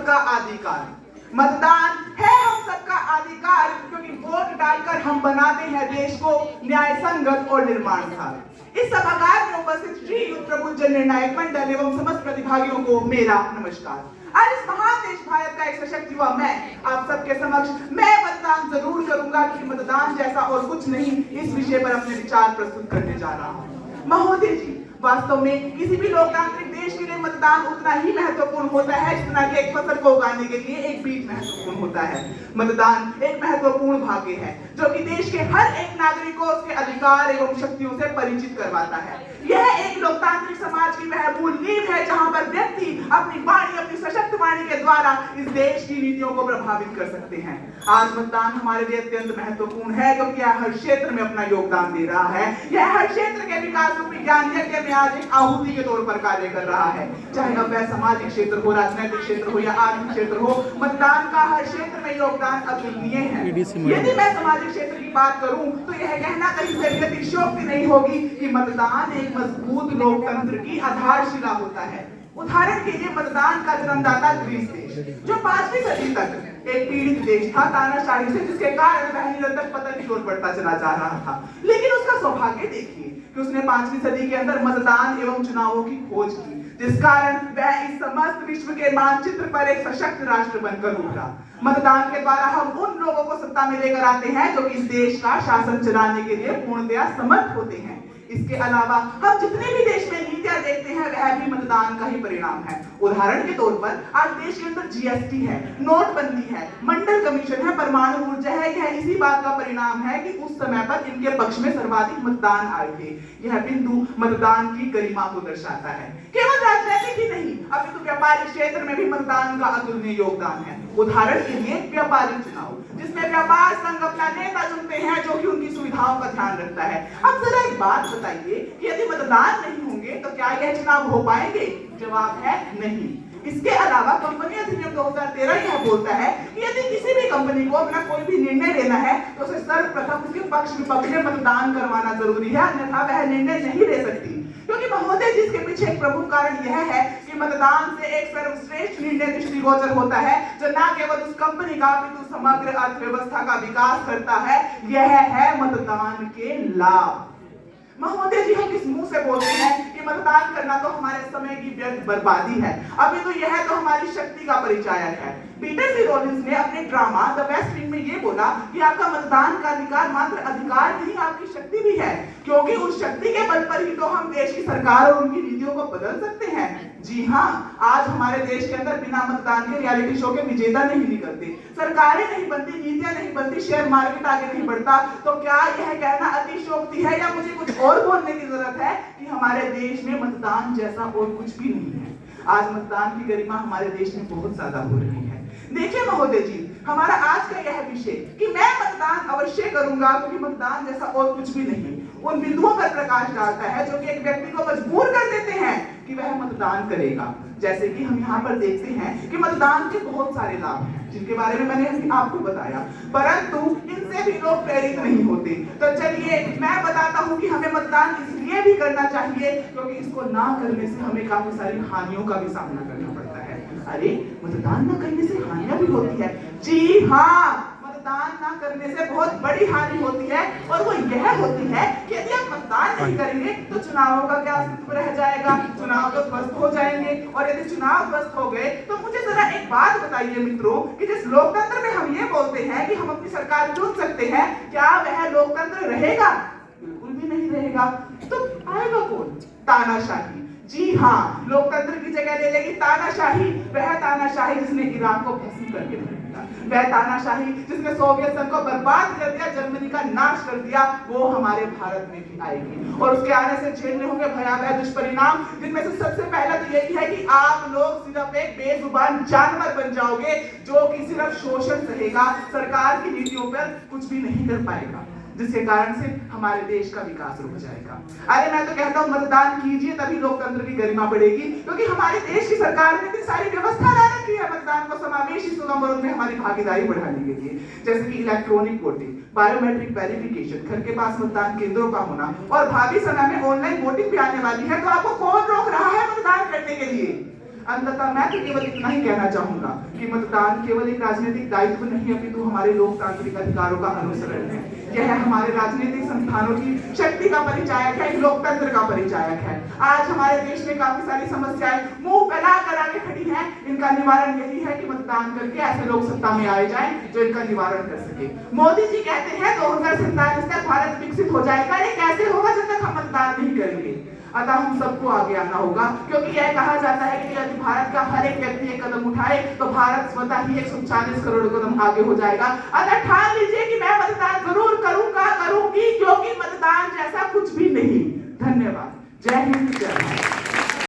सबका अधिकार। मतदान है हम सबका अधिकार, क्योंकि वोट डालकर हम बनाते हैं देश को न्याय संगत और निर्माणकारी। इस सभागार में उपस्थित श्री युद्ध प्रबुद्ध जन निर्णायक मंडल एवं समस्त प्रतिभागियों को मेरा नमस्कार। आज इस महान देश भारत का एक सशक्त युवा मैं आप सबके समक्ष मैं मतदान जरूर करूंगा कि मतदान जैसा और कुछ नहीं, इस विषय पर अपने विचार प्रस्तुत करने जा रहा हूं। महोदय जी, वास्तव में किसी भी लोकतांत्रिक देश के लिए मतदान उतना ही महत्वपूर्ण होता है जितना कि एक फसल को उगाने के लिए एक बीज महत्वपूर्ण होता है। मतदान एक महत्वपूर्ण भाग्य है जो कि देश के हर एक नागरिक को उसके अधिकार एवं शक्तियों से परिचित करवाता है। यह एक लोकतांत्रिक समाज की वह मूल नींव है जहां पर व्यक्ति अपनी वाणी, अपनी सशक्त वाणी के द्वारा इस देश की नीतियों को प्रभावित कर सकते हैं। आज मतदान हमारे लिए अत्यंत महत्वपूर्ण है क्योंकि यह हर क्षेत्र में अपना योगदान दे रहा है। यह हर क्षेत्र के विकास रूपी ज्ञान यज्ञ में आज एक आहुति के तौर पर कार्य कर रहा है। चाहे अब वह सामाजिक क्षेत्र हो, राजनीतिक क्षेत्र हो या आर्थिक क्षेत्र हो, मतदान का हर क्षेत्र में योगदान अतुलनीय है। यदि मैं सामाजिक क्षेत्र की बात करूं तो यह कहना कहीं से भी अतिशयोक्ति नहीं होगी कि मतदान एक मजबूत लोकतंत्र की आधारशिला होता है। उदाहरण के लिए मतदान का जन्मदाता ग्रीस देश, जो 5वीं सदी तक एक पीड़ित देश था तानाशाही से, जिसके कारण वह निरंतर पतन की ओर बढ़ता चला जा रहा था। लेकिन उसका सौभाग्य देखिए कि उसने 5वीं सदी के अंदर मतदान एवं चुनावों की खोज की, जिस कारण वह इस समस्त विश्व के मानचित्र पर एक सशक्त राष्ट्र बनकर उभरा। मतदान के द्वारा हम उन लोगों को सत्ता में लेकर आते हैं जो इस देश का शासन चलाने के लिए पूर्णतया समर्थ होते हैं। इसके अलावा हम जितने भी देश में नीतियां देखते हैं वह भी मतदान का ही परिणाम है। उदाहरण के तौर पर आज देश के अंदर जीएसटी है, नोटबंदी है, मंडल कमीशन है, परमाणु ऊर्जा है। यह इसी बात का परिणाम है कि उस समय पर इनके पक्ष में सर्वाधिक मतदान आए थे। यह बिंदु मतदान की गरिमा को दर्शाता है। केवल राजनीतिक ही नहीं, अभी तो व्यापारिक क्षेत्र में भी मतदान का अतुलनीय योगदान है। उदाहरण के लिए व्यापारिक चुनाव, जिसमें व्यापार संघ अपना नेता चुनते हैं जो कि उनकी सुविधाओं का ध्यान रखता है। अब जरा एक बात बताइए कि यदि मतदान नहीं होंगे तो क्या यह चुनाव हो पाएंगे? जवाब है नहीं। इसके अलावा कंपनी अधिनियम 2013 यह बोलता है कि यदि किसी भी कंपनी को अपना कोई भी निर्णय लेना है तो उसे सर्वप्रथम उसके पक्ष विपक्ष में मतदान करवाना जरूरी है, अन्यथा वह निर्णय नहीं ले सकती। क्योंकि महोदय जी, इसके पीछे एक प्रमुख कारण यह है कि मतदान से एक सर्वश्रेष्ठ निर्णय दृष्टिगोचर होता है जो न केवल उस कंपनी का अपितु समग्र अर्थव्यवस्था का विकास करता है। यह है मतदान के लाभ। महोदय जी, हम किस मुंह से बोलते हैं कि मतदान करना तो हमारे समय की व्यर्थ बर्बादी है, अभी तो यह तो हमारी शक्ति का परिचायक है। पीटर सी रॉलिंस ने अपने ड्रामा द वेस्ट विंग में ये बोला कि आपका मतदान का अधिकार मात्र अधिकार नहीं, आपकी शक्ति भी है, क्योंकि उस शक्ति के बल पर ही तो हम देश की सरकार और उनकी नीतियों को बदल सकते हैं। जी हाँ, आज हमारे देश के अंदर बिना मतदान के रियलिटी शो के विजेता नहीं निकलते, सरकारें नहीं बनती, नीतियां नहीं बनती, शेयर मार्केट आगे नहीं बढ़ता। तो क्या यह कहना अतिशयोक्ति है या मुझे कुछ और बोलने की जरूरत है कि हमारे देश में मतदान जैसा और कुछ भी नहीं है? आज मतदान की गरिमा हमारे देश में बहुत ज्यादा हो रही है। देखिए महोदय जी, हमारा आज का यह विषय कि मैं मतदान अवश्य करूंगा क्योंकि मतदान जैसा और कुछ भी नहीं, उन बिंदुओं पर प्रकाश डालता है जो कि एक व्यक्ति को मजबूर कर देते हैं कि वह मतदान करेगा। जैसे कि हम यहाँ पर देखते हैं कि मतदान के बहुत सारे लाभ हैं जिनके बारे में मैंने आपको बताया, परंतु इनसे भी लोग प्रेरित नहीं होते। तो चलिए मैं बताता हूँ कि हमें मतदान इसलिए भी करना चाहिए क्योंकि इसको ना करने से हमें काफी सारी हानियों का भी सामना करना पड़ता है। अरे, मतदान न करने से हानियां भी होती है? जी हाँ, मतदान ना करने से बहुत बड़ी हानि होती है, और वो यह होती है कि यदि आप मतदान नहीं करेंगे तो चुनावों का क्या अस्तित्व रह जाएगा? चुनाव तो ध्वस्त हो जाएंगे, और यदि चुनाव ध्वस्त हो गए तो मुझे जरा एक बात बताइए मित्रों कि जिस लोकतंत्र में हम ये बोलते हैं कि हम अपनी सरकार चुन सकते हैं, क्या वह लोकतंत्र रहेगा? बिल्कुल भी नहीं रहेगा। तो आएगा कौन? तानाशाही। जी हाँ, लोकतंत्र की जगह ले लेगी तानाशाही। वह तानाशाही जिसने ईरान को भस्म करके रख दिया, वह तानाशाही जिसने सोवियत संघ को बर्बाद कर दिया, जर्मनी का नाश कर दिया, वो हमारे भारत में भी आएगी, और उसके आने से झेलने होंगे भयावह दुष्परिणाम, जिनमें से सबसे पहला तो यही है कि आप लोग सिर्फ एक बेजुबान जानवर बन जाओगे जो कि सिर्फ शोषण सहेगा, सरकार की नीतियों पर कुछ भी नहीं कर पाएगा, जिसके कारण से हमारे देश का विकास रुक जाएगा। अरे मैं तो कहता हूँ मतदान कीजिए, तभी लोकतंत्र की गरिमा बढ़ेगी, क्योंकि हमारे देश की सरकार ने इतनी सारी व्यवस्था ला रखी है मतदान को समावेशी सुगम और उनमें हमारी भागीदारी बढ़ाने के लिए, जैसे कि इलेक्ट्रॉनिक वोटिंग, बायोमेट्रिक वेरिफिकेशन, घर के पास मतदान केंद्रों का होना, और भावी समय में ऑनलाइन वोटिंग भी आने वाली है। तो आपको कौन रोक रहा है मतदान करने के लिए? अंततः मैं तो केवल इतना ही कहना चाहूंगा कि मतदान केवल एक राजनीतिक दायित्व नहीं अपितु हमारे लोकतांत्रिक अधिकारों का अनुसरण है। यह हमारे राजनीतिक संस्थानों की शक्ति का परिचायक है, लोकतंत्र का परिचायक है। आज हमारे देश में काफी सारी समस्याएं मुंह फैला कर आगे खड़ी हैं। इनका निवारण यही है कि मतदान करके ऐसे लोग सत्ता में आए जाएं जो इनका निवारण कर सके। मोदी जी कहते हैं 2047 तक भारत विकसित हो जाएगा। ये कैसे होगा जब तक हम मतदान नहीं करेंगे? अतः हम सबको आगे आना होगा, क्योंकि यह कहा जाता है कि यदि भारत का हर एक व्यक्ति एक कदम उठाए तो भारत स्वतः ही 140 करोड़ कदम आगे हो जाएगा। अतः ठान लीजिए कि मैं मतदान जरूर करूंगा, करूंगी, क्योंकि मतदान जैसा कुछ भी नहीं। धन्यवाद। जय हिंद, जय भारत।